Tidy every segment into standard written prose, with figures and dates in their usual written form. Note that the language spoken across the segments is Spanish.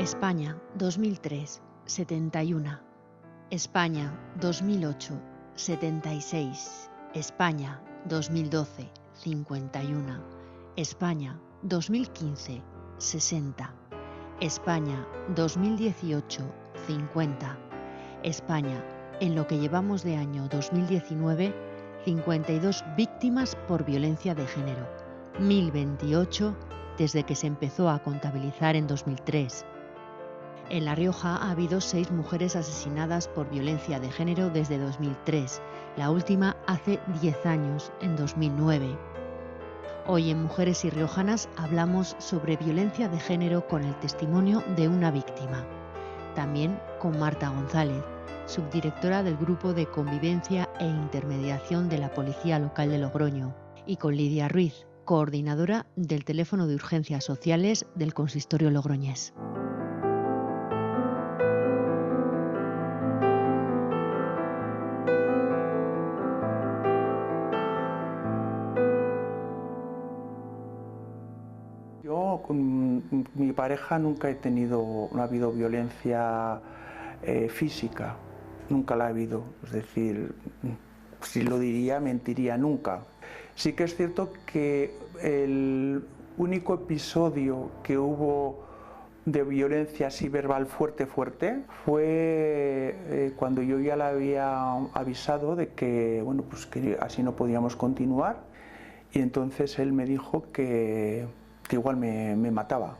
España, 2003, 71. España, 2008, 76. España, 2012, 51. España, 2015, 60. España, 2018, 50. España, en lo que llevamos de año 2019, 52 víctimas por violencia de género, 1028 desde que se empezó a contabilizar en 2003. En La Rioja ha habido 6 mujeres asesinadas por violencia de género desde 2003, la última hace 10 años, en 2009. Hoy en Mujeres y Riojanas hablamos sobre violencia de género con el testimonio de una víctima. También con Marta González, subdirectora del Grupo de Convivencia e Intermediación de la Policía Local de Logroño, y con Lidia Ruiz, coordinadora del Teléfono de Urgencias Sociales del Consistorio logroñés. Yo con mi pareja nunca no ha habido violencia física, nunca la ha habido, es decir, si lo diría mentiría nunca. Sí que es cierto que el único episodio que hubo de violencia así verbal fuerte fue cuando yo ya le había avisado de que, bueno, pues que así no podíamos continuar, y entonces él me dijo que igual me mataba.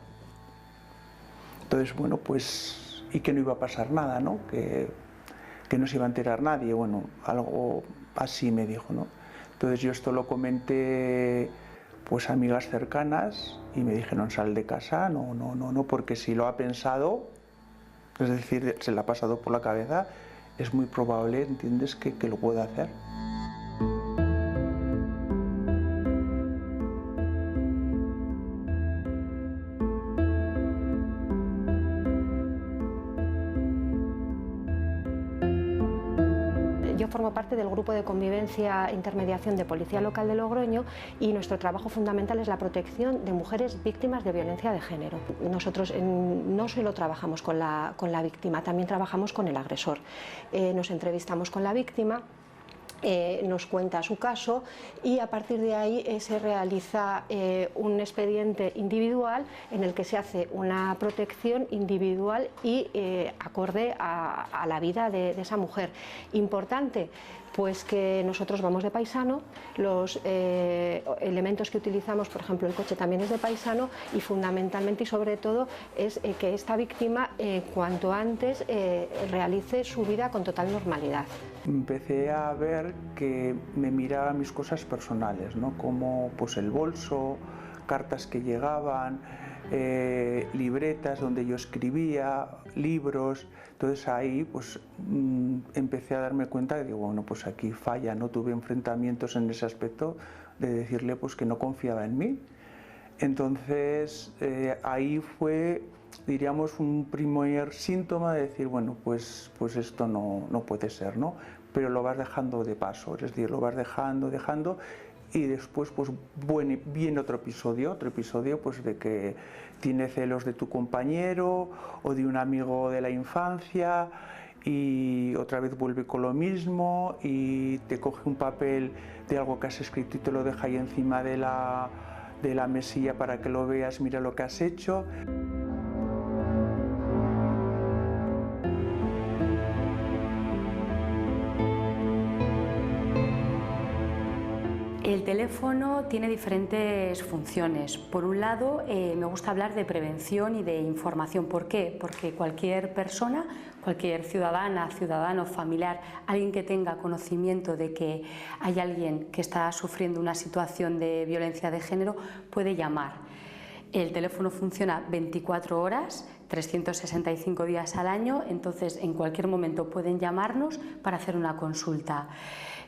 Entonces, bueno, pues, y que no iba a pasar nada, ¿no? Que no se iba a enterar nadie, bueno, algo así me dijo, ¿no? Entonces yo esto lo comenté pues a amigas cercanas y me dijeron: sal de casa, no, porque si lo ha pensado, es decir, se le ha pasado por la cabeza, es muy probable, ¿entiendes?, que lo pueda hacer. Yo formo parte del Grupo de Convivencia e Intermediación de Policía Local de Logroño y nuestro trabajo fundamental es la protección de mujeres víctimas de violencia de género. Nosotros no solo trabajamos con la víctima, también trabajamos con el agresor. Nos entrevistamos con la víctima, nos cuenta su caso y a partir de ahí se realiza un expediente individual en el que se hace una protección individual y acorde a la vida de esa mujer. Importante, pues que nosotros vamos de paisano, los elementos que utilizamos, por ejemplo el coche también es de paisano, y fundamentalmente y sobre todo es que esta víctima cuanto antes realice su vida con total normalidad. Empecé a ver que me miraba mis cosas personales, ¿no? Como pues el bolso, cartas que llegaban, libretas donde yo escribía, libros. Entonces ahí pues empecé a darme cuenta de que, bueno, pues aquí falla, no tuve enfrentamientos en ese aspecto de decirle pues que no confiaba en mí. Entonces ahí fue, diríamos, un primer síntoma de decir, bueno, pues esto no puede ser, ¿no? Pero lo vas dejando de paso, es decir, lo vas dejando, y después pues viene otro episodio pues de que tiene celos de tu compañero o de un amigo de la infancia, y otra vez vuelve con lo mismo y te coge un papel de algo que has escrito y te lo deja ahí encima de la mesilla para que lo veas, mira lo que has hecho. El teléfono tiene diferentes funciones. Por un lado, me gusta hablar de prevención y de información. ¿Por qué? Porque cualquier persona, cualquier ciudadana, ciudadano, familiar, alguien que tenga conocimiento de que hay alguien que está sufriendo una situación de violencia de género puede llamar. El teléfono funciona 24 horas, 365 días al año, entonces en cualquier momento pueden llamarnos para hacer una consulta.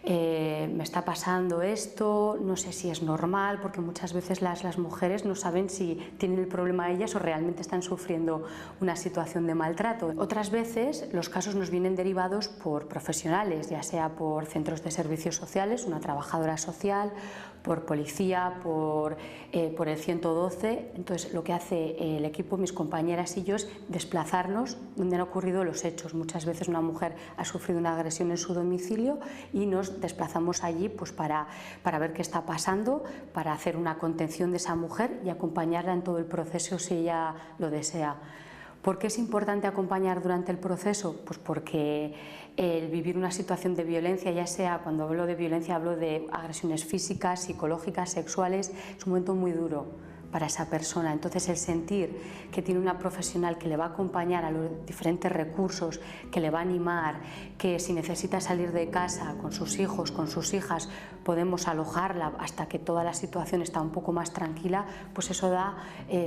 Me está pasando esto, no sé si es normal, porque muchas veces las mujeres no saben si tienen el problema ellas o realmente están sufriendo una situación de maltrato. Otras veces los casos nos vienen derivados por profesionales, ya sea por centros de servicios sociales, una trabajadora social, por policía, por el 112. Entonces lo que hace el equipo, mis compañeras y yo, es desplazarnos donde han ocurrido los hechos. Muchas veces una mujer ha sufrido una agresión en su domicilio y nos desplazamos allí pues para ver qué está pasando, para hacer una contención de esa mujer y acompañarla en todo el proceso si ella lo desea. ¿Por qué es importante acompañar durante el proceso? Pues porque el vivir una situación de violencia, ya sea, cuando hablo de violencia hablo de agresiones físicas, psicológicas, sexuales, es un momento muy duro para esa persona. Entonces el sentir que tiene una profesional que le va a acompañar a los diferentes recursos, que le va a animar, que si necesita salir de casa con sus hijos, con sus hijas, podemos alojarla hasta que toda la situación está un poco más tranquila, pues eso da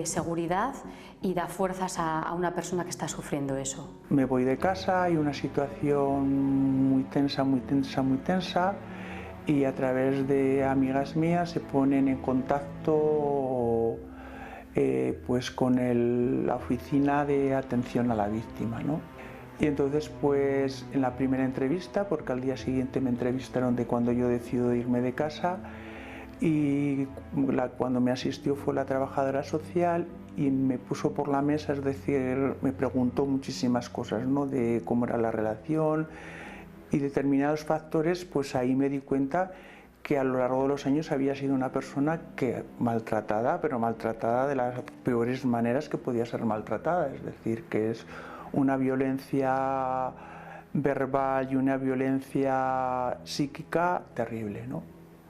seguridad y da fuerzas a una persona que está sufriendo eso. Me voy de casa, hay una situación muy tensa, muy tensa, muy tensa, y a través de amigas mías se ponen en contacto pues con la oficina de atención a la víctima, ¿no? Y entonces pues en la primera entrevista, porque al día siguiente me entrevistaron de cuando yo decido irme de casa, y cuando me asistió fue la trabajadora social y me puso por la mesa, es decir, me preguntó muchísimas cosas, ¿no? De cómo era la relación y determinados factores, pues ahí me di cuenta que a lo largo de los años había sido una persona que maltratada, pero maltratada de las peores maneras que podía ser maltratada, es decir, que es una violencia verbal y una violencia psíquica terrible, ¿no?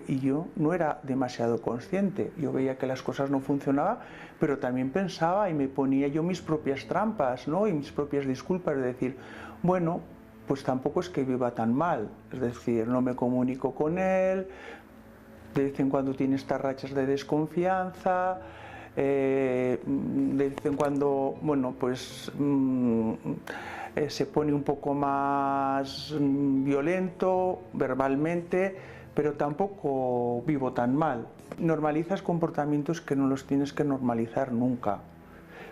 Y yo no era demasiado consciente, yo veía que las cosas no funcionaban, pero también pensaba y me ponía yo mis propias trampas, ¿no? Y mis propias disculpas, de decir, bueno, pues tampoco es que viva tan mal, es decir, no me comunico con él, de vez en cuando tiene estas rachas de desconfianza, de vez en cuando, bueno, pues se pone un poco más violento verbalmente, pero tampoco vivo tan mal. Normalizas comportamientos que no los tienes que normalizar nunca,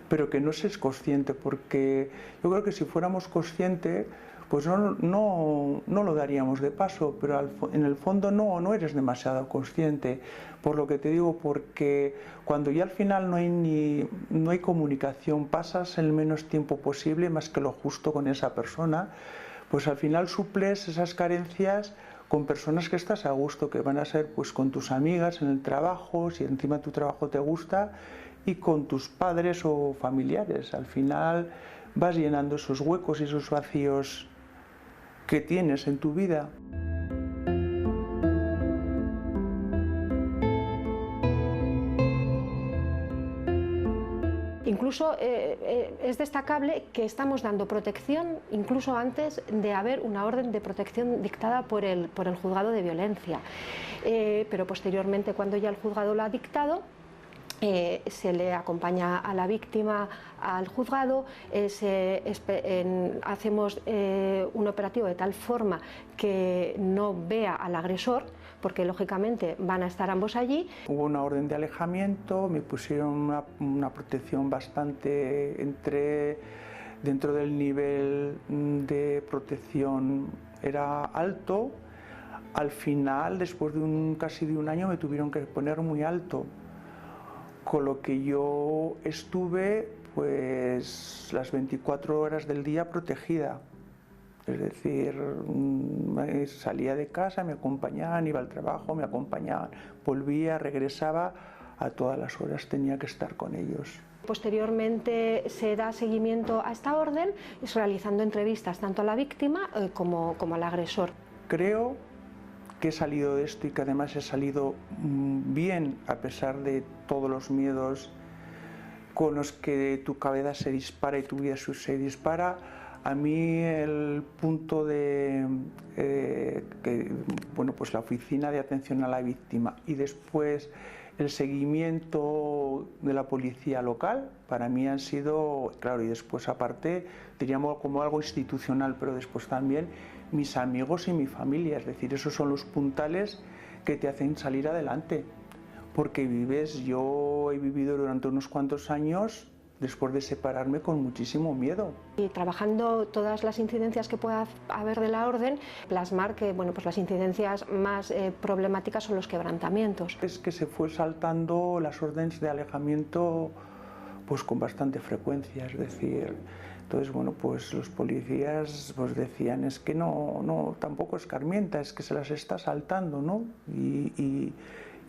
pero que no seas consciente, porque yo creo que si fuéramos conscientes, pues no lo daríamos de paso, pero en el fondo no eres demasiado consciente, por lo que te digo, porque cuando ya al final no hay comunicación, pasas el menos tiempo posible, más que lo justo, con esa persona, pues al final suples esas carencias con personas que estás a gusto, que van a ser pues con tus amigas en el trabajo, si encima tu trabajo te gusta, y con tus padres o familiares. Al final vas llenando esos huecos y esos vacíos que tienes en tu vida. Incluso es destacable que estamos dando protección incluso antes de haber una orden de protección dictada por el juzgado de violencia, pero posteriormente, cuando ya el juzgado lo ha dictado, se le acompaña a la víctima al juzgado, hacemos un operativo de tal forma que no vea al agresor, porque lógicamente van a estar ambos allí. Hubo una orden de alejamiento, me pusieron una protección bastante dentro del nivel de protección era alto. Al final, después de casi de un año, me tuvieron que poner muy alto, con lo que yo estuve pues las 24 horas del día protegida. Es decir, salía de casa, me acompañaban, iba al trabajo, me acompañaban, volvía, regresaba, a todas las horas tenía que estar con ellos. Posteriormente se da seguimiento a esta orden, realizando entrevistas tanto a la víctima como al agresor. Creo que he salido de esto y que además he salido bien, a pesar de todos los miedos con los que tu cabeza se dispara y tu vida se dispara. A mí el punto de bueno, pues la oficina de atención a la víctima y después el seguimiento de la policía local, para mí han sido, claro, y después aparte diríamos como algo institucional, pero después también mis amigos y mi familia, es decir, esos son los puntales que te hacen salir adelante, porque yo he vivido durante unos cuantos años después de separarme con muchísimo miedo. Y trabajando todas las incidencias que pueda haber de la orden, plasmar que bueno, pues las incidencias más problemáticas son los quebrantamientos. Es que se fue saltando las órdenes de alejamiento pues con bastante frecuencia, es decir, entonces bueno, pues los policías pues decían es que no tampoco escarmienta, es que se las está saltando, ¿no? Y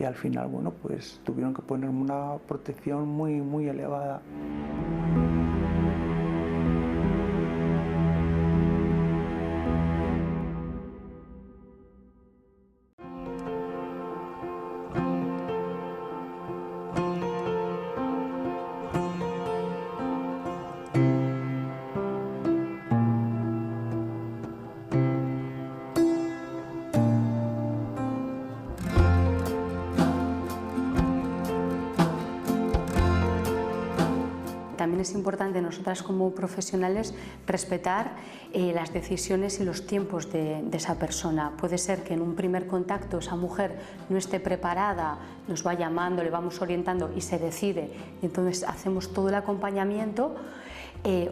al final bueno, pues tuvieron que ponerme una protección muy elevada. También es importante nosotras como profesionales respetar las decisiones y los tiempos de esa persona. Puede ser que en un primer contacto esa mujer no esté preparada, nos va llamando, le vamos orientando y se decide, y entonces hacemos todo el acompañamiento.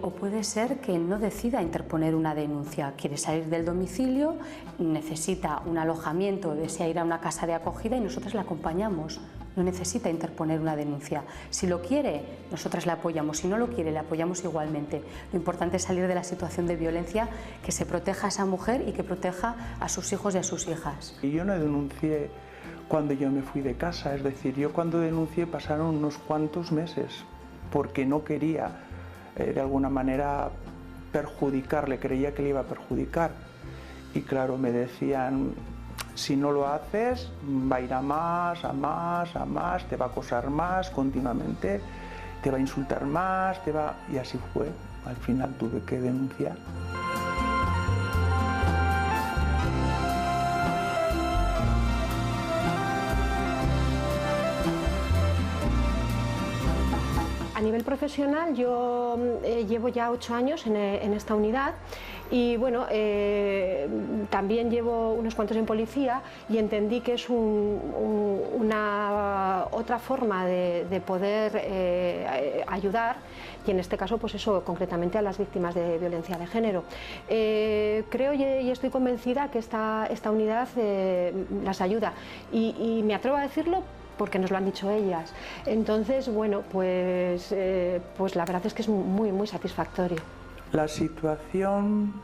O puede ser que no decida interponer una denuncia, quiere salir del domicilio, necesita un alojamiento, desea ir a una casa de acogida y nosotras la acompañamos. No necesita interponer una denuncia. Si lo quiere, nosotras la apoyamos. Si no lo quiere, la apoyamos igualmente. Lo importante es salir de la situación de violencia, que se proteja a esa mujer y que proteja a sus hijos y a sus hijas. Y yo no denuncié cuando yo me fui de casa, es decir, yo cuando denuncié pasaron unos cuantos meses, porque no quería de alguna manera perjudicarle, creía que le iba a perjudicar. Y claro, me decían, si no lo haces, va a ir a más, te va a acosar más continuamente, te va a insultar más, y así fue. Al final tuve que denunciar. A nivel profesional yo llevo ya 8 años en esta unidad y bueno, también llevo unos cuantos en policía y entendí que es una otra forma de poder ayudar, y en este caso pues eso, concretamente a las víctimas de violencia de género. Creo y estoy convencida que esta unidad las ayuda y me atrevo a decirlo porque nos lo han dicho ellas. Entonces, bueno, pues la verdad es que es muy satisfactorio. La situación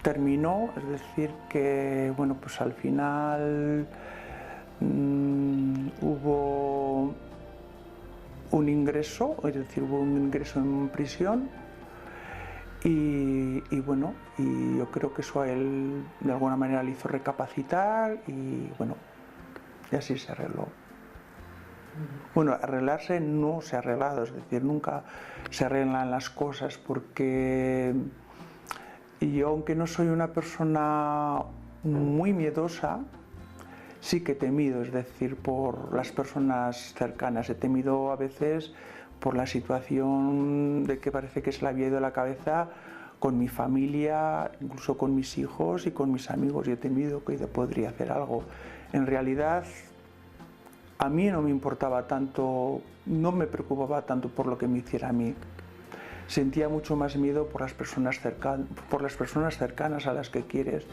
terminó, es decir, que bueno, pues al final hubo un ingreso, es decir, hubo un ingreso en prisión y bueno, y yo creo que eso a él de alguna manera le hizo recapacitar y bueno, y así se arregló. Bueno, arreglarse no se ha arreglado, es decir, nunca se arreglan las cosas porque yo, aunque no soy una persona muy miedosa, sí que he temido, es decir, por las personas cercanas. He temido a veces por la situación de que parece que se le había ido la cabeza con mi familia, incluso con mis hijos y con mis amigos. Y he temido que podría hacer algo. En realidad, a mí no me importaba tanto, no me preocupaba tanto por lo que me hiciera a mí. Sentía mucho más miedo por las personas cercanas a las que quieres.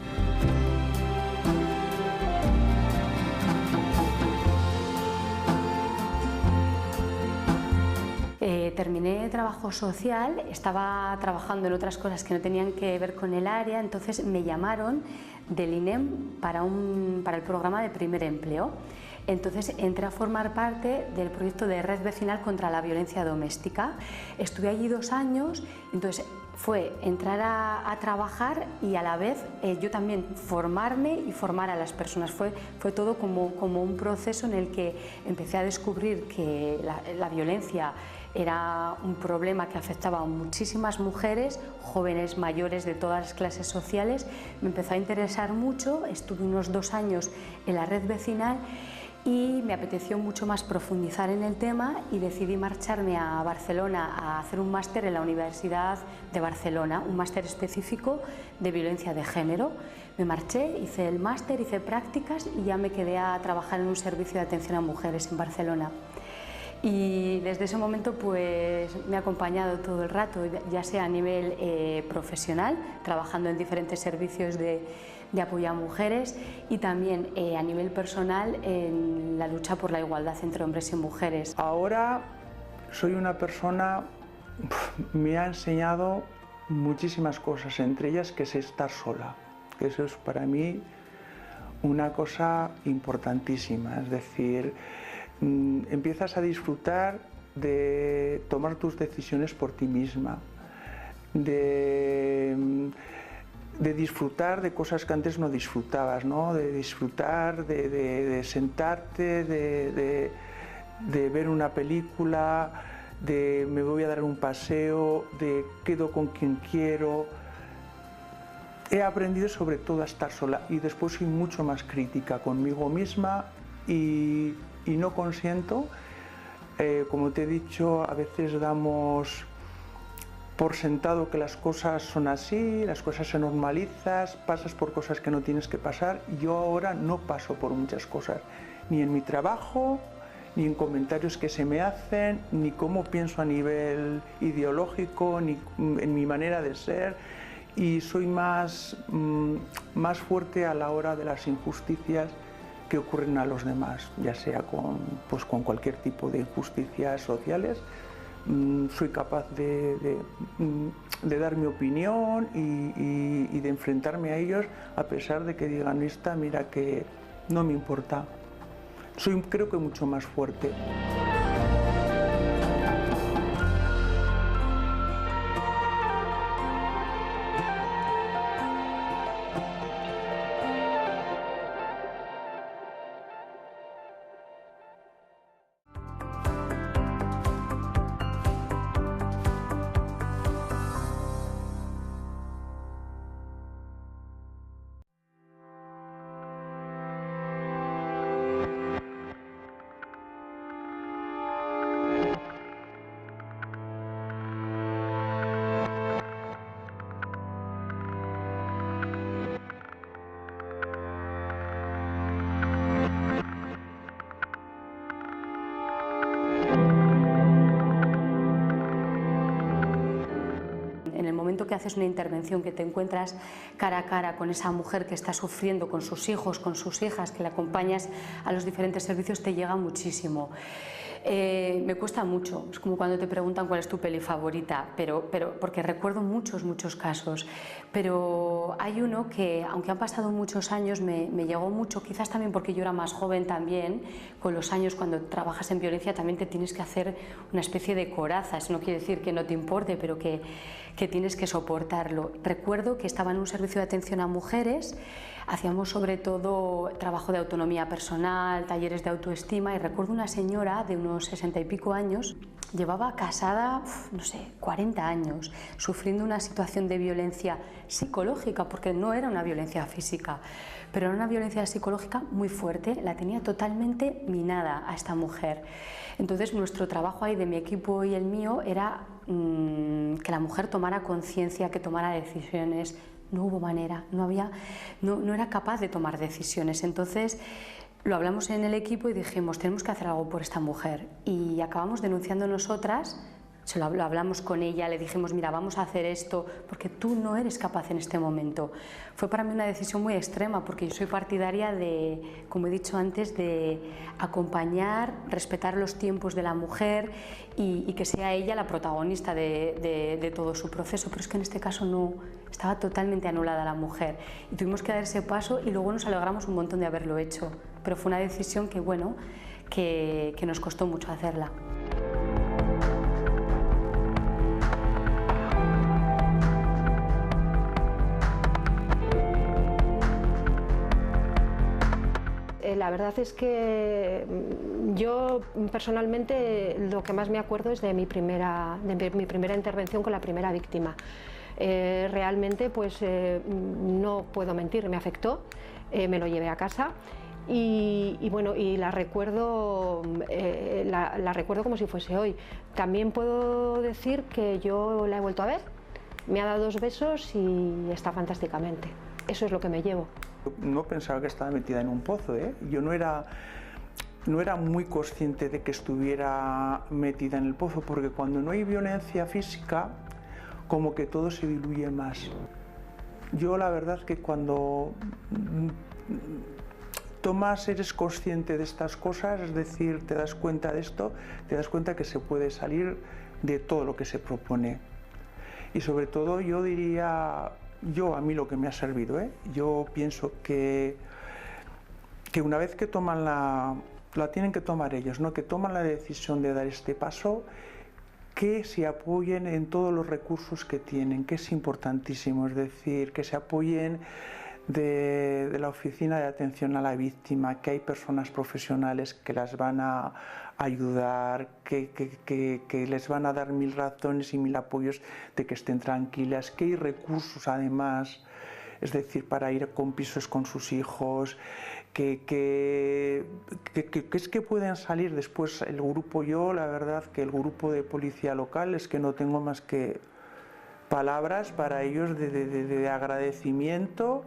Terminé trabajo social, estaba trabajando en otras cosas que no tenían que ver con el área, entonces me llamaron del INEM para el programa de primer empleo. Entonces entré a formar parte del proyecto de Red Vecinal contra la Violencia Doméstica. Estuve allí 2 años, entonces fue entrar a trabajar y a la vez yo también formarme y formar a las personas. Fue todo como un proceso en el que empecé a descubrir que la violencia era un problema que afectaba a muchísimas mujeres, jóvenes, mayores, de todas las clases sociales. Me empezó a interesar mucho, estuve unos 2 años en la red vecinal y me apeteció mucho más profundizar en el tema y decidí marcharme a Barcelona a hacer un máster en la Universidad de Barcelona, un máster específico de violencia de género. Me marché, hice el máster, hice prácticas y ya me quedé a trabajar en un servicio de atención a mujeres en Barcelona. Y desde ese momento pues me ha acompañado todo el rato, ya sea a nivel profesional, trabajando en diferentes servicios de apoyo a mujeres, y también a nivel personal en la lucha por la igualdad entre hombres y mujeres. Ahora soy una persona, me ha enseñado muchísimas cosas, entre ellas que sé estar sola, que eso es para mí una cosa importantísima, es decir, empiezas a disfrutar de tomar tus decisiones por ti misma, de disfrutar de cosas que antes no disfrutabas, ¿no? De disfrutar, de sentarte, de ver una película, de me voy a dar un paseo, de quedo con quien quiero. He aprendido sobre todo a estar sola y después soy mucho más crítica conmigo misma y no consiento. Como te he dicho, a veces damos por sentado que las cosas son así, las cosas se normalizan, pasas por cosas que no tienes que pasar. Yo ahora no paso por muchas cosas, ni en mi trabajo, ni en comentarios que se me hacen, ni cómo pienso a nivel ideológico, ni en mi manera de ser, y soy más fuerte a la hora de las injusticias que ocurren a los demás, ya sea con cualquier tipo de injusticias sociales. Soy capaz de dar mi opinión y de enfrentarme a ellos, a pesar de que digan esta, mira que no me importa. Soy, creo que, mucho más fuerte. Que haces una intervención, que te encuentras cara a cara con esa mujer que está sufriendo, con sus hijos, con sus hijas, que la acompañas a los diferentes servicios, te llega muchísimo. Me cuesta mucho, es como cuando te preguntan cuál es tu peli favorita, pero porque recuerdo muchos casos, pero hay uno que, aunque han pasado muchos años, me llegó mucho, quizás también porque yo era más joven también. Con los años, cuando trabajas en violencia, también te tienes que hacer una especie de coraza. Eso no quiere decir que no te importe, pero que tienes que soportarlo. Recuerdo que estaba en un servicio de atención a mujeres, hacíamos sobre todo trabajo de autonomía personal, talleres de autoestima, y recuerdo una señora de unos 60 y pico años, llevaba casada, no sé, 40 años, sufriendo una situación de violencia psicológica, porque no era una violencia física, pero era una violencia psicológica muy fuerte, la tenía totalmente minada a esta mujer. Entonces nuestro trabajo ahí, de mi equipo y el mío, era que la mujer tomara conciencia, que tomara decisiones. No hubo manera, no era capaz de tomar decisiones. Entonces lo hablamos en el equipo y dijimos, tenemos que hacer algo por esta mujer, y acabamos denunciando nosotras. Lo hablamos con ella, le dijimos, mira, vamos a hacer esto porque tú no eres capaz en este momento. Fue para mí una decisión muy extrema, porque yo soy partidaria de, como he dicho antes, de acompañar, respetar los tiempos de la mujer y que sea ella la protagonista de todo su proceso, pero es que en este caso no, estaba totalmente anulada la mujer, y tuvimos que dar ese paso, y luego nos alegramos un montón de haberlo hecho, pero fue una decisión que, bueno, que nos costó mucho hacerla. La verdad es que yo personalmente lo que más me acuerdo es de mi primera intervención con la primera víctima. Realmente pues no puedo mentir, me afectó, me lo llevé a casa y bueno, y la recuerdo como si fuese hoy. También puedo decir que yo la he vuelto a ver, me ha dado 2 besos y está fantásticamente. Eso es lo que me llevo. No pensaba que estaba metida en un pozo, ¿eh? Yo no era... no era muy consciente de que estuviera metida en el pozo, porque cuando no hay violencia física, como que todo se diluye más. Yo la verdad que cuando eres consciente de estas cosas, es decir, te das cuenta de esto, te das cuenta que se puede salir de todo lo que se propone. Y sobre todo yo diría, a mí lo que me ha servido, yo pienso que una vez que toman la tienen que tomar ellos, ¿no? Que toman la decisión de dar este paso, que se apoyen en todos los recursos que tienen, que es importantísimo, es decir, que se apoyen de la Oficina de Atención a la Víctima, que hay personas profesionales que las van a ayudar, que les van a dar 1000 razones y 1000 apoyos de que estén tranquilas, que hay recursos además, es decir, para ir con pisos con sus hijos, que es que pueden salir después el grupo. Yo la verdad que el grupo de policía local es que no tengo más que palabras para ellos de agradecimiento,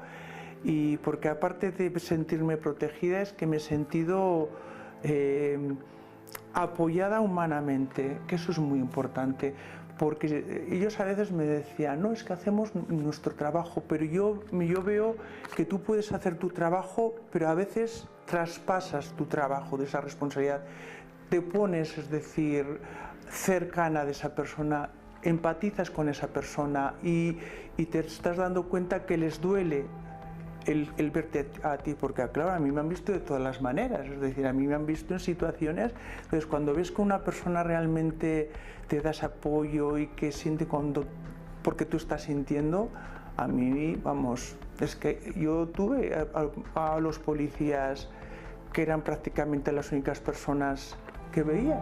y porque aparte de sentirme protegida es que me he sentido apoyada humanamente, que eso es muy importante, porque ellos a veces me decían, no, es que hacemos nuestro trabajo, pero yo veo que tú puedes hacer tu trabajo, pero a veces traspasas tu trabajo de esa responsabilidad, te pones, es decir, cercana de esa persona, empatizas con esa persona y te estás dando cuenta que les duele el verte a ti, porque claro, a mí me han visto de todas las maneras, es decir, a mí me han visto en situaciones, entonces cuando ves que una persona realmente te das apoyo y que siente porque tú estás sintiendo, a mí, vamos, es que yo tuve a los policías que eran prácticamente las únicas personas que veía.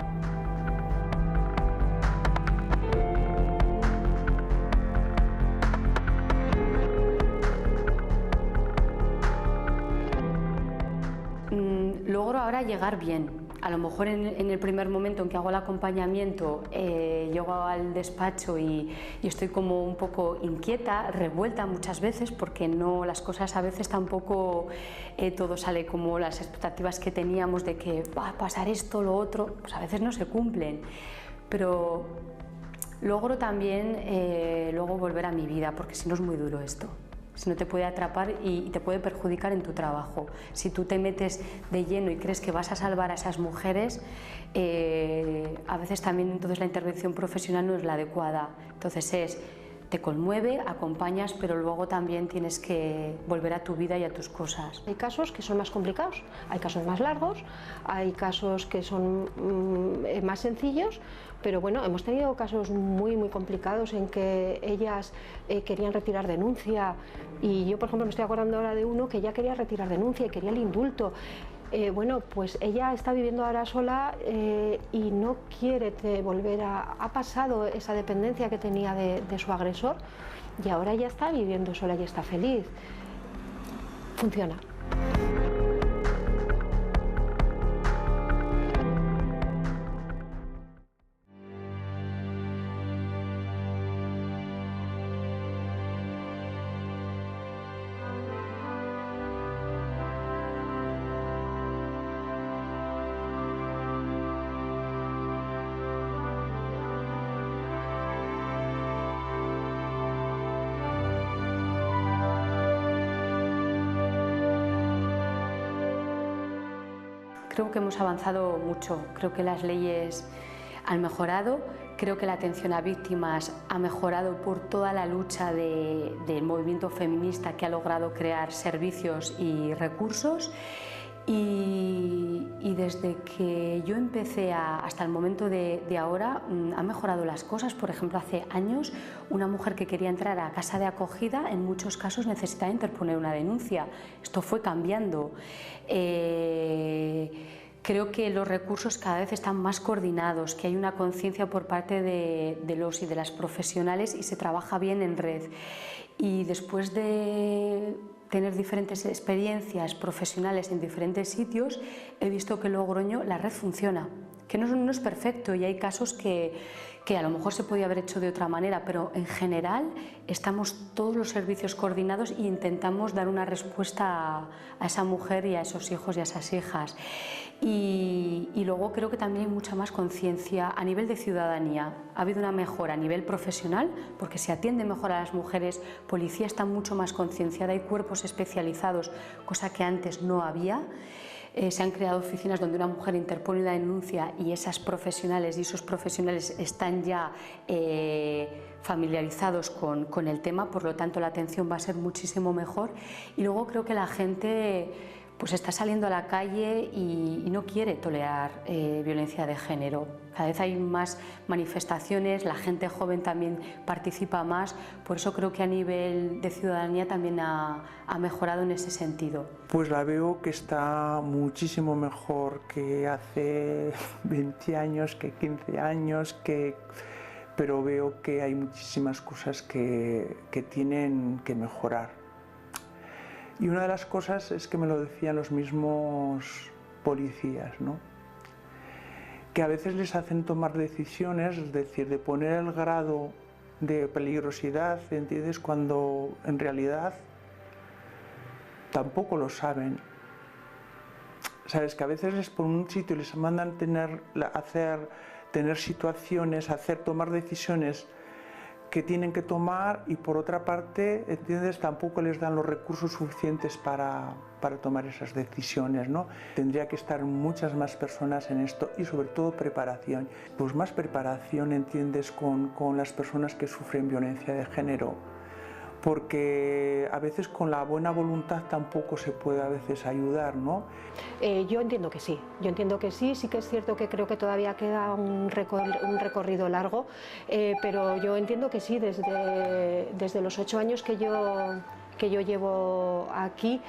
Logro ahora llegar bien. A lo mejor en el primer momento en que hago el acompañamiento, llego al despacho y estoy como un poco inquieta, revuelta muchas veces, porque las cosas a veces tampoco todo sale como las expectativas que teníamos de que va a pasar esto, lo otro, pues a veces no se cumplen. Pero logro también luego volver a mi vida, porque si no es muy duro esto. Si no, te puede atrapar y te puede perjudicar en tu trabajo. Si tú te metes de lleno y crees que vas a salvar a esas mujeres, a veces también entonces la intervención profesional no es la adecuada. Entonces te conmueve, acompañas, pero luego también tienes que volver a tu vida y a tus cosas. Hay casos que son más complicados, hay casos más largos, hay casos que son más sencillos, pero bueno, hemos tenido casos muy complicados en que ellas querían retirar denuncia, y yo, por ejemplo, me estoy acordando ahora de uno que ya quería retirar denuncia y quería el indulto. Bueno, pues ella está viviendo ahora sola y no quiere volver ha pasado esa dependencia que tenía de su agresor, y ahora ya está viviendo sola y está feliz. Funciona. Creo que hemos avanzado mucho, creo que las leyes han mejorado, creo que la atención a víctimas ha mejorado por toda la lucha del movimiento feminista que ha logrado crear servicios y recursos, y desde que yo empecé hasta el momento de ahora han mejorado las cosas. Por ejemplo, hace años una mujer que quería entrar a casa de acogida en muchos casos necesitaba interponer una denuncia. Esto fue cambiando. Creo que los recursos cada vez están más coordinados, que hay una conciencia por parte de los y de las profesionales y se trabaja bien en red. Y después de tener diferentes experiencias profesionales en diferentes sitios, he visto que en Logroño la red funciona, que no es perfecto y hay casos que que a lo mejor se podía haber hecho de otra manera, pero en general estamos todos los servicios coordinados e intentamos dar una respuesta a esa mujer y a esos hijos y a esas hijas. Y luego creo que también hay mucha más conciencia a nivel de ciudadanía. Ha habido una mejora a nivel profesional, porque se atiende mejor a las mujeres, policía está mucho más concienciada, hay cuerpos especializados, cosa que antes no había. Se han creado oficinas donde una mujer interpone una denuncia y esas profesionales y esos profesionales están ya familiarizados con el tema, por lo tanto la atención va a ser muchísimo mejor. Y luego creo que la gente pues está saliendo a la calle y no quiere tolerar violencia de género. Cada vez hay más manifestaciones, la gente joven también participa más, por eso creo que a nivel de ciudadanía también ha mejorado en ese sentido. Pues la veo que está muchísimo mejor que hace 20 años, que 15 años, pero veo que hay muchísimas cosas que tienen que mejorar. Y una de las cosas es que me lo decían los mismos policías, ¿no? Que a veces les hacen tomar decisiones, es decir, de poner el grado de peligrosidad, ¿entiendes?, cuando en realidad tampoco lo saben. Sabes que a veces les por un sitio les mandan tener situaciones, tomar decisiones que tienen que tomar, y por otra parte, ¿entiendes?, tampoco les dan los recursos suficientes para tomar esas decisiones, ¿no? Tendría que estar muchas más personas en esto y sobre todo preparación. Pues más preparación, ¿entiendes?, con las personas que sufren violencia de género, porque a veces con la buena voluntad tampoco se puede a veces ayudar, ¿no? Yo entiendo que sí, sí que es cierto que creo que todavía queda un recorrido largo, pero yo entiendo que sí, desde los 8 años que yo llevo aquí,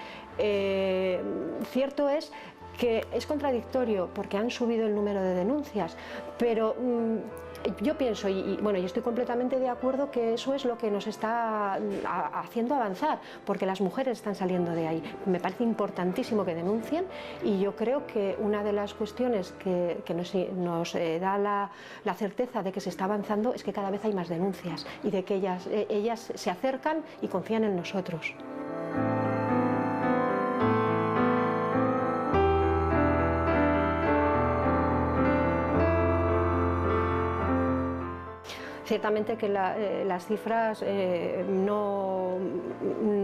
cierto es que es contradictorio porque han subido el número de denuncias, pero yo pienso, y bueno, yo estoy completamente de acuerdo que eso es lo que nos está haciendo avanzar, porque las mujeres están saliendo de ahí. Me parece importantísimo que denuncien, y yo creo que una de las cuestiones que nos da la certeza de que se está avanzando es que cada vez hay más denuncias y de que ellas se acercan y confían en nosotros. Ciertamente que las cifras no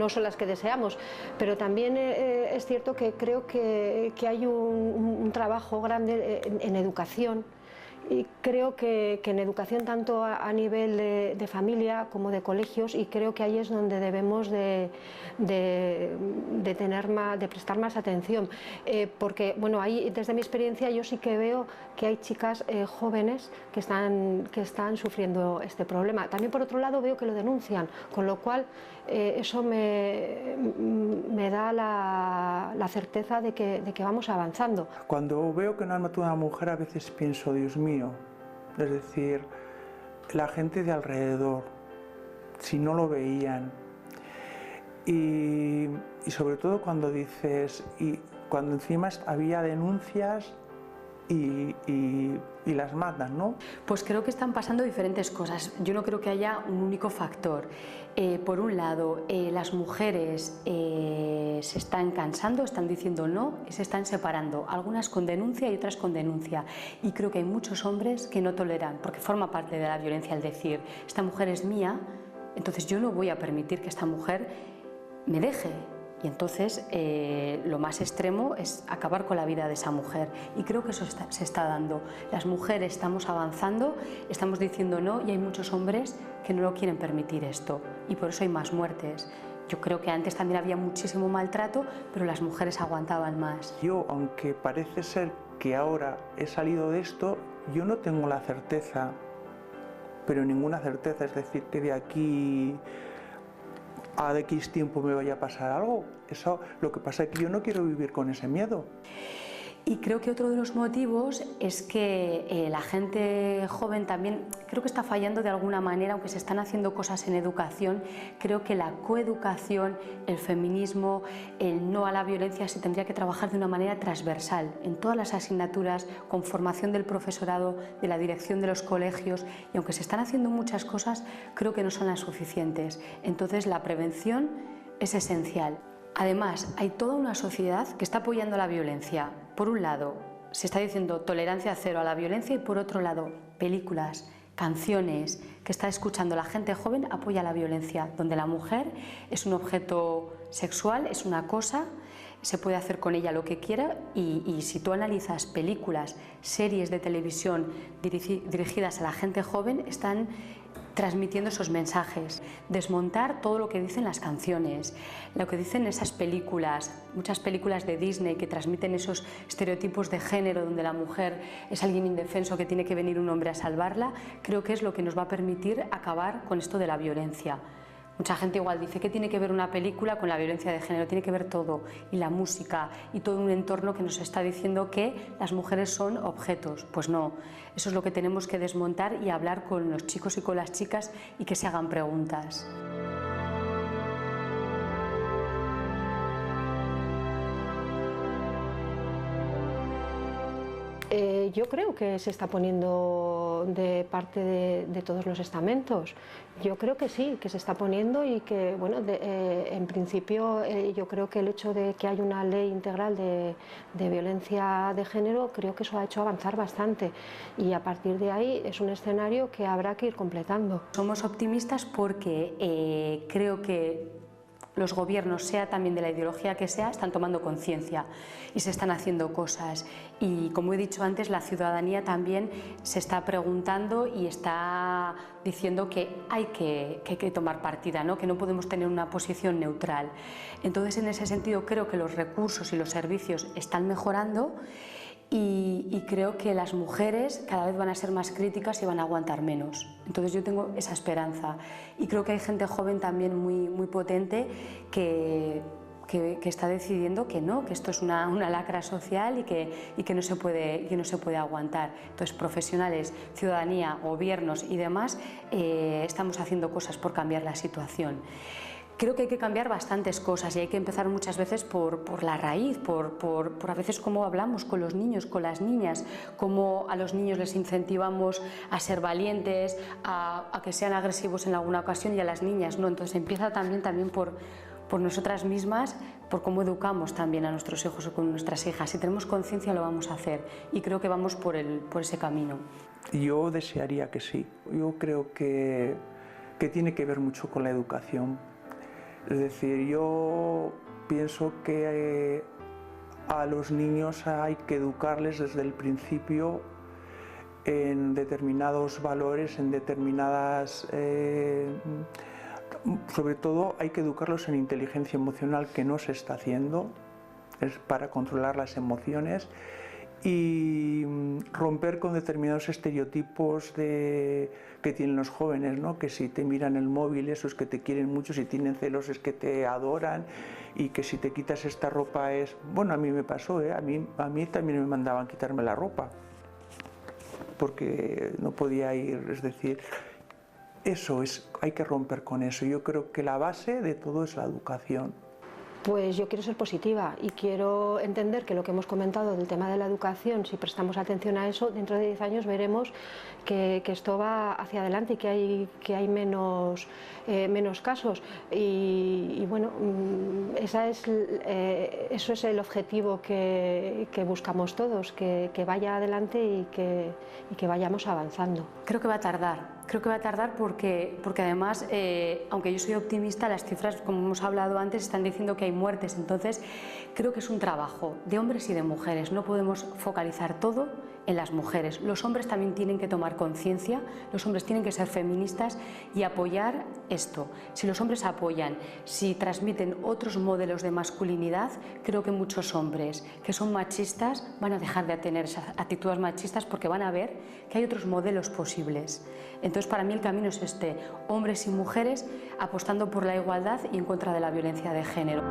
son las que deseamos, pero también es cierto que creo que hay un trabajo grande en educación, y creo que en educación tanto a nivel de familia como de colegios, y creo que ahí es donde debemos de prestar más atención, porque bueno, ahí desde mi experiencia yo sí que veo que hay chicas jóvenes que están sufriendo este problema. También por otro lado veo que lo denuncian, con lo cual eso me da la certeza de que vamos avanzando. Cuando veo que no han matado a una mujer, a veces pienso, Dios mío, es decir, la gente de alrededor, si no lo veían, y sobre todo cuando dices, y cuando encima había denuncias y las matan, ¿no? Pues creo que están pasando diferentes cosas. Yo no creo que haya un único factor. Por un lado, las mujeres se están cansando, están diciendo no y se están separando, algunas con denuncia y otras con denuncia. Y creo que hay muchos hombres que no toleran, porque forma parte de la violencia el decir, esta mujer es mía, entonces yo no voy a permitir que esta mujer me deje. Y entonces lo más extremo es acabar con la vida de esa mujer, y creo que eso se está dando. Las mujeres estamos avanzando, estamos diciendo no, y hay muchos hombres que no lo quieren permitir esto, y por eso hay más muertes. Yo creo que antes también había muchísimo maltrato, pero las mujeres aguantaban más. Yo, aunque parece ser que ahora he salido de esto, yo no tengo la certeza, pero ninguna certeza, es decir, que de aquí a X tiempo me vaya a pasar algo. Eso, lo que pasa es que yo no quiero vivir con ese miedo. Y creo que otro de los motivos es que la gente joven también creo que está fallando de alguna manera, aunque se están haciendo cosas en educación. Creo que la coeducación, el feminismo, el no a la violencia se tendría que trabajar de una manera transversal en todas las asignaturas, con formación del profesorado, de la dirección de los colegios, y aunque se están haciendo muchas cosas, creo que no son las suficientes. Entonces la prevención es esencial. Además, hay toda una sociedad que está apoyando la violencia. Por un lado, se está diciendo tolerancia cero a la violencia y por otro lado, películas, canciones que está escuchando la gente joven apoya la violencia, donde la mujer es un objeto sexual, es una cosa, se puede hacer con ella lo que quiera y si tú analizas películas, series de televisión dirigidas a la gente joven, están transmitiendo esos mensajes, desmontar todo lo que dicen las canciones, lo que dicen esas películas, muchas películas de Disney que transmiten esos estereotipos de género donde la mujer es alguien indefenso que tiene que venir un hombre a salvarla, creo que es lo que nos va a permitir acabar con esto de la violencia. Mucha gente igual dice que tiene que ver una película con la violencia de género, tiene que ver todo, y la música y todo un entorno que nos está diciendo que las mujeres son objetos. Pues no, eso es lo que tenemos que desmontar y hablar con los chicos y con las chicas y que se hagan preguntas. Yo creo que se está poniendo de parte de todos los estamentos. Yo creo que sí, que se está poniendo y que, bueno, en principio yo creo que el hecho de que haya una ley integral de violencia de género, creo que eso ha hecho avanzar bastante y a partir de ahí es un escenario que habrá que ir completando. Somos optimistas porque creo que los gobiernos, sea también de la ideología que sea, están tomando conciencia y se están haciendo cosas. Y como he dicho antes, la ciudadanía también se está preguntando y está diciendo que hay que tomar partida, ¿no? Que no podemos tener una posición neutral. Entonces, en ese sentido, creo que los recursos y los servicios están mejorando. Y creo que las mujeres cada vez van a ser más críticas y van a aguantar menos. Entonces yo tengo esa esperanza y creo que hay gente joven también muy potente que está decidiendo que no, que esto es una lacra social y que no se puede aguantar. Entonces profesionales, ciudadanía, gobiernos y demás estamos haciendo cosas por cambiar la situación. Creo que hay que cambiar bastantes cosas y hay que empezar muchas veces por la raíz, por a veces cómo hablamos con los niños, con las niñas, cómo a los niños les incentivamos a ser valientes, a que sean agresivos en alguna ocasión y a las niñas no. Entonces empieza también por nosotras mismas, por cómo educamos también a nuestros hijos o con nuestras hijas. Si tenemos conciencia lo vamos a hacer y creo que vamos por ese camino. Yo desearía que sí. Yo creo que tiene que ver mucho con la educación. Es decir, yo pienso que a los niños hay que educarles desde el principio en determinados valores, en determinadas... sobre todo hay que educarlos en inteligencia emocional, que no se está haciendo, es para controlar las emociones y romper con determinados estereotipos que tienen los jóvenes, ¿no? Que si te miran el móvil, eso es que te quieren mucho, si tienen celos es que te adoran y que si te quitas esta ropa es... Bueno, a mí me pasó, a mí también me mandaban quitarme la ropa porque no podía ir, es decir, hay que romper con eso. Yo creo que la base de todo es la educación. Pues yo quiero ser positiva y quiero entender que lo que hemos comentado del tema de la educación, si prestamos atención a eso, dentro de 10 años veremos que esto va hacia adelante y que hay menos casos. Y bueno, eso es el objetivo que buscamos todos, que vaya adelante y que vayamos avanzando. Creo que va a tardar porque además, aunque yo soy optimista, las cifras, como hemos hablado antes, están diciendo que hay muertes. Entonces, creo que es un trabajo de hombres y de mujeres. No podemos focalizar todo en las mujeres. Los hombres también tienen que tomar conciencia, los hombres tienen que ser feministas y apoyar esto. Si los hombres apoyan, si transmiten otros modelos de masculinidad, creo que muchos hombres que son machistas van a dejar de tener esas actitudes machistas porque van a ver que hay otros modelos posibles. Entonces, para mí el camino es este, hombres y mujeres apostando por la igualdad y en contra de la violencia de género.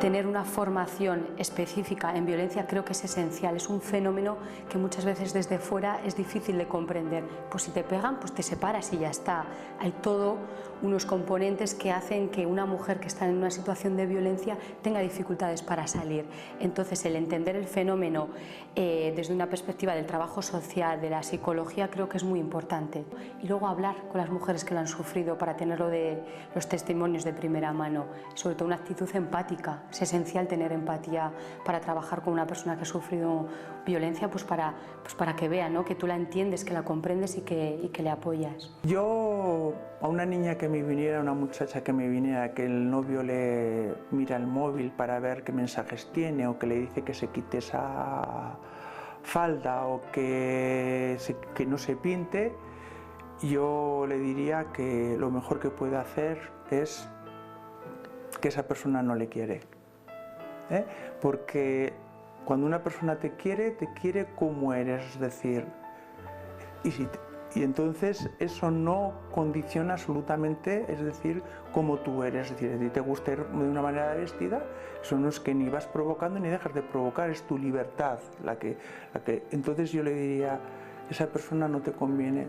tener una formación específica en violencia creo que es esencial. Es un fenómeno que muchas veces desde fuera es difícil de comprender. Pues si te pegan, pues te separas y ya está. Hay todo unos componentes que hacen que una mujer que está en una situación de violencia tenga dificultades para salir. Entonces, el entender el fenómeno desde una perspectiva del trabajo social, de la psicología, creo que es muy importante. Y luego hablar con las mujeres que lo han sufrido para tenerlo de los testimonios de primera mano. Sobre todo una actitud empática. Es esencial tener empatía para trabajar con una persona que ha sufrido violencia, pues para que vea, ¿no?, que tú la entiendes, que la comprendes y que le apoyas. Yo, a una niña que me viniera, una muchacha que me viniera, que el novio le mira el móvil para ver qué mensajes tiene, o que le dice que se quite esa falda, o que no se pinte, yo le diría que lo mejor que puede hacer es que esa persona no le quiere. Porque cuando una persona te quiere como eres, es decir, y entonces eso no condiciona absolutamente, es decir, como tú eres, es decir, a ti te gusta ir de una manera vestida, eso no es que ni vas provocando ni dejas de provocar, es tu libertad la que entonces yo le diría, esa persona no te conviene,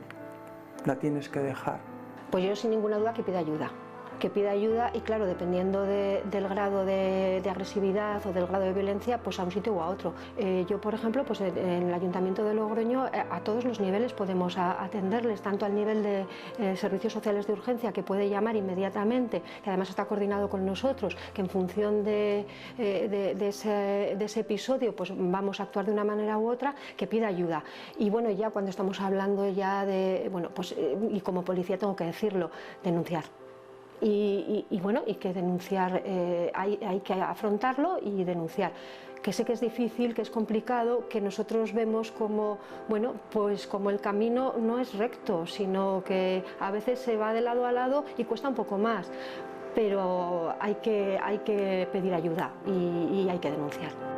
la tienes que dejar. Pues yo sin ninguna duda que pida ayuda y claro, dependiendo del grado de agresividad o del grado de violencia, pues a un sitio o a otro. Yo, por ejemplo, pues en el Ayuntamiento de Logroño a todos los niveles podemos atenderles, tanto al nivel de servicios sociales de urgencia, que puede llamar inmediatamente, que además está coordinado con nosotros, que en función de ese episodio pues vamos a actuar de una manera u otra, que pida ayuda. Y bueno, ya cuando estamos hablando ya de, bueno, pues y como policía tengo que decirlo, denunciar. Y bueno, y que denunciar, hay que afrontarlo y denunciar. Que sé que es difícil, que es complicado, que nosotros vemos como, bueno, pues como el camino no es recto, sino que a veces se va de lado a lado y cuesta un poco más. Pero hay que pedir ayuda y hay que denunciar.